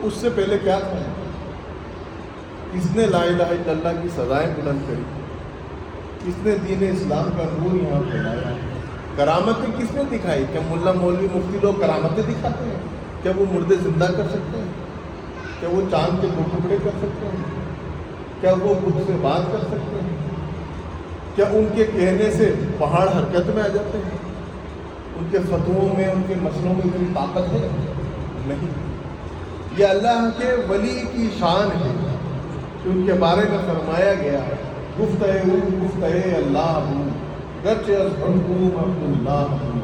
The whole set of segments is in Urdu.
اس سے پہلے کیا تھا؟ کس نے لا الہ الا اللہ کی سزائیں بلند کری؟ کس نے دین اسلام کا نور یہاں پھیلایا؟ کرامتیں کس نے دکھائی؟ کیا ملا مولوی مفتی لوگ کرامتیں دکھاتے ہیں؟ کیا وہ مردے زندہ کر سکتے ہیں؟ کیا وہ چاند کے دو ٹکڑے کر سکتے ہیں؟ کیا وہ خود سے بات کر سکتے ہیں؟ کیا ان کے کہنے سے پہاڑ حرکت میں آ جاتے ہیں؟ ان کے فتووں میں، ان کے مسئلوں میں اتنی طاقت ہے؟ نہیں۔ یہ اللہ کے ولی کی شان ہے کہ ان کے بارے میں فرمایا گیا ہے گفتہ اللہ ہوں گرچہ از حکم عبداللہ ہوں،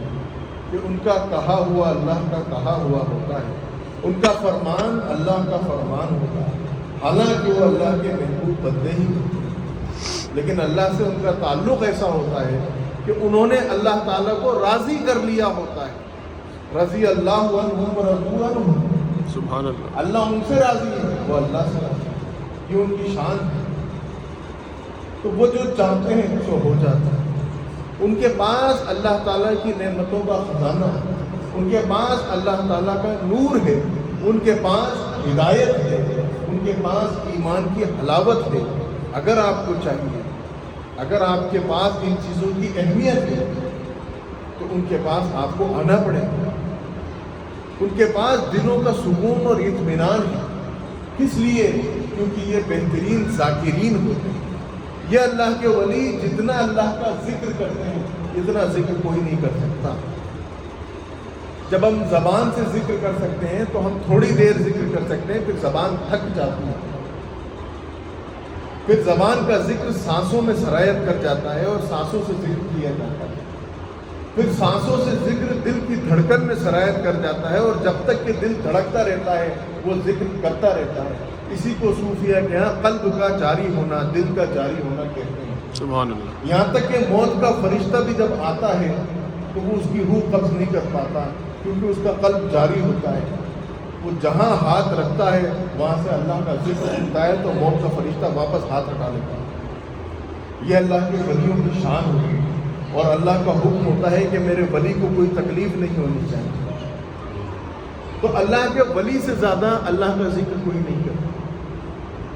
کہ ان کا کہا ہوا اللہ کا کہا ہوا ہوتا ہے، ان کا فرمان اللہ کا فرمان ہوتا ہے، حالانکہ وہ اللہ کے محبوب بندے ہی ہوتے ہیں، لیکن اللہ سے ان کا تعلق ایسا ہوتا ہے کہ انہوں نے اللہ تعالیٰ کو راضی کر لیا ہوتا ہے۔ رضی اللہ عنہم ورضوا عنہ، سبحان اللہ، اللہ ان سے راضی ہے، وہ اللہ سے راضی ہے، یہ ان کی شان ہے۔ تو وہ جو چاہتے ہیں سو ہو جاتا ہے۔ ان کے پاس اللہ تعالیٰ کی نعمتوں کا خزانہ ہے، ان کے پاس اللہ تعالیٰ کا نور ہے، ان کے پاس ہدایت ہے، ان کے پاس ایمان کی حلاوت ہے۔ اگر آپ کو چاہیے، اگر آپ کے پاس ان چیزوں کی اہمیت ہے تو ان کے پاس آپ کو آنا پڑے گا۔ ان کے پاس دلوں کا سکون اور اطمینان ہے، کس لیے؟ کیونکہ یہ بہترین ذاکرین ہوتے ہیں۔ یہ اللہ کے ولی جتنا اللہ کا ذکر کرتے ہیں اتنا ذکر کوئی نہیں کر سکتا۔ جب ہم زبان سے ذکر کر سکتے ہیں تو ہم تھوڑی دیر ذکر کر سکتے ہیں، پھر زبان تھک جاتی ہے، پھر زبان کا ذکر سانسوں میں سرایت کر جاتا ہے اور سانسوں سے ذکر کیا جاتا ہے، پھر سانسوں سے ذکر دل کی دھڑکن میں سرایت کر جاتا ہے، اور جب تک کہ دل دھڑکتا رہتا ہے وہ ذکر کرتا رہتا ہے۔ اسی کو صوفیہ کے ہاں قلب کا جاری ہونا، دل کا جاری ہونا کہتے ہیں۔ سبحان اللہ۔ یہاں تک کہ موت کا فرشتہ بھی جب آتا ہے تو وہ اس کی روح قبض نہیں کر پاتا، کیونکہ اس کا قلب جاری ہوتا ہے۔ وہ جہاں ہاتھ رکھتا ہے وہاں سے اللہ کا ذکر ہوتا ہے تو موت کا فرشتہ واپس ہاتھ ہٹا لیتا ہے۔ یہ اللہ کے ولیوں کی شان ہوتی ہے، اور اللہ کا حکم ہوتا ہے کہ میرے ولی کو کوئی تکلیف نہیں ہونی چاہیے۔ تو اللہ کے ولی سے زیادہ اللہ کا ذکر کوئی نہیں کرتا۔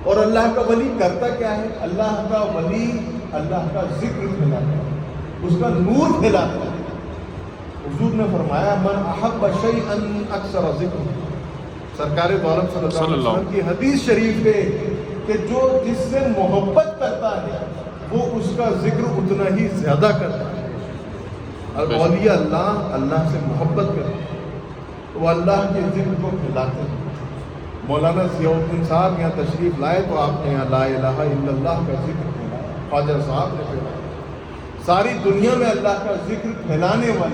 اور اللہ کا ولی کرتا کیا ہے؟ اللہ کا ولی اللہ کا ذکر پھیلاتا ہے، اس کا نور پھیلاتا ہے۔ حضور نے فرمایا من احب شیئا اکثر ذکر، سرکار دو عالم صلی اللہ علیہ وسلم کی حدیث شریف ہے کہ جو جس سے محبت کرتا ہے وہ اس کا ذکر اتنا ہی زیادہ کرتا ہے۔ اور اولیاء اللہ اللہ سے محبت کرتے ہیں، وہ اللہ کے ذکر کو پھیلاتے ہیں۔ مولانا ضیاء الدین صاحب یہاں تشریف لائے تو آپ نے یہاں لا الہ الا اللہ کا ذکر پھیلایا، خواجہ صاحب نے پھیلایا۔ ساری دنیا میں اللہ کا ذکر پھیلانے والے